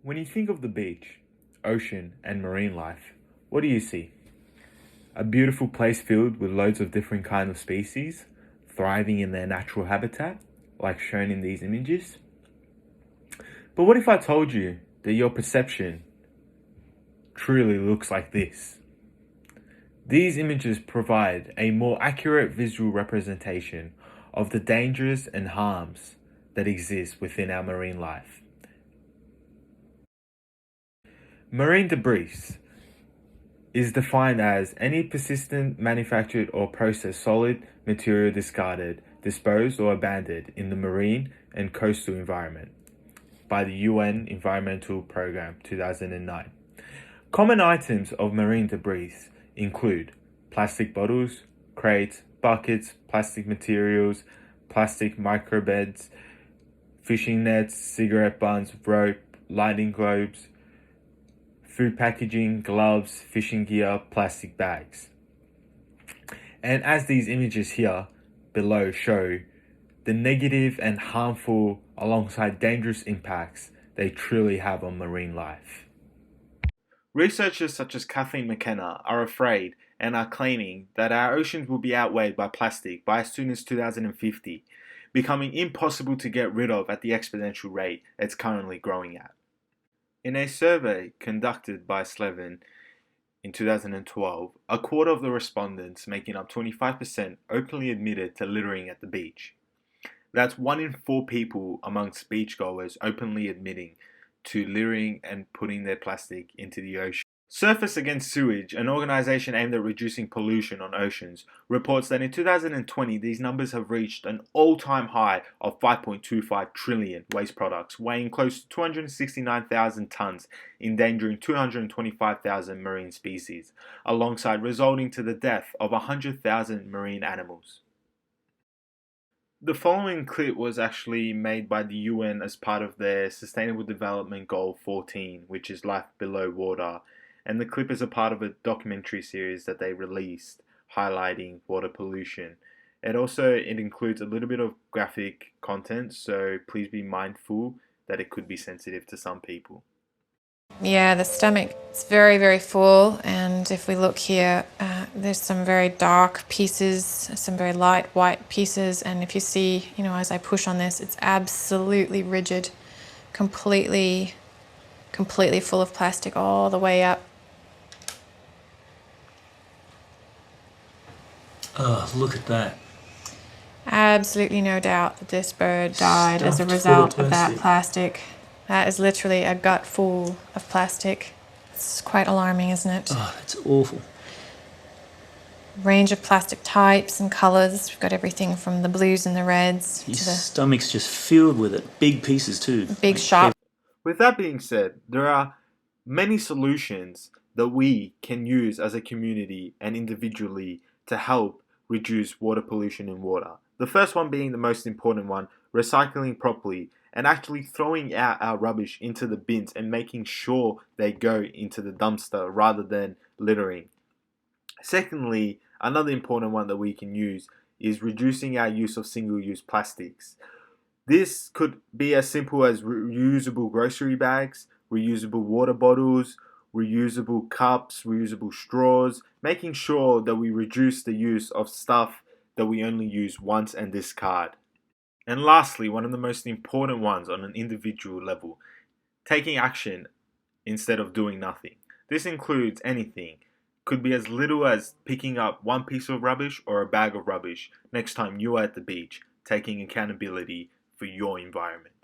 When you think of the beach, ocean, and marine life, what do you see? A beautiful place filled with loads of different kinds of species, thriving in their natural habitat, like shown in these images? But what if I told you that your perception truly looks like this? These images provide a more accurate visual representation of the dangers and harms that exist within our marine life. Marine debris is defined as any persistent, manufactured, or processed solid material discarded, disposed, or abandoned in the marine and coastal environment by the UN Environmental Programme 2009. Common items of marine debris include plastic bottles, crates, buckets, plastic materials, plastic microbeds, fishing nets, cigarette bunds, rope, lighting globes, food packaging, gloves, fishing gear, plastic bags. And as these images here below show, the negative and harmful alongside dangerous impacts they truly have on marine life. Researchers such as Kathleen McKenna are afraid and are claiming that our oceans will be outweighed by plastic by as soon as 2050, becoming impossible to get rid of at the exponential rate it's currently growing at. In a survey conducted by Slevin in 2012, a quarter of the respondents, making up 25%, openly admitted to littering at the beach. That's 1 in 4 people amongst beachgoers openly admitting to littering and putting their plastic into the ocean. Surface Against Sewage, an organization aimed at reducing pollution on oceans, reports that in 2020 these numbers have reached an all-time high of 5.25 trillion waste products, weighing close to 269,000 tons, endangering 225,000 marine species, alongside resulting to the death of 100,000 marine animals. The following clip was actually made by the UN as part of their Sustainable Development Goal 14, which is life below water. And the clip is a part of a documentary series that they released highlighting water pollution. It includes a little bit of graphic content, so please be mindful that it could be sensitive to some people. Yeah, the stomach is very, very full, and if we look here, there's some very dark pieces, some very light white pieces, and if you see, as I push on this, it's absolutely rigid, completely full of plastic all the way up. Oh, look at that. Absolutely no doubt that this bird died as a Stuffed full result of of that plastic. That is literally a gut full of plastic. It's quite alarming, isn't it? Oh, that's awful. Range of plastic types and colours. We've got everything from the blues and the reds His to the stomach's just filled with it. Big pieces too. big sharp. With that being said, there are many solutions that we can use as a community and individually to help reduce water pollution in water. The first one being the most important one, recycling properly and actually throwing out our rubbish into the bins and making sure they go into the dumpster rather than littering. Secondly, another important one that we can use is reducing our use of single-use plastics. This could be as simple as reusable grocery bags, reusable water bottles, reusable cups, reusable straws, making sure that we reduce the use of stuff that we only use once and discard. And lastly, one of the most important ones on an individual level, taking action instead of doing nothing. This includes anything. Could be as little as picking up one piece of rubbish or a bag of rubbish next time you are at the beach, taking accountability for your environment.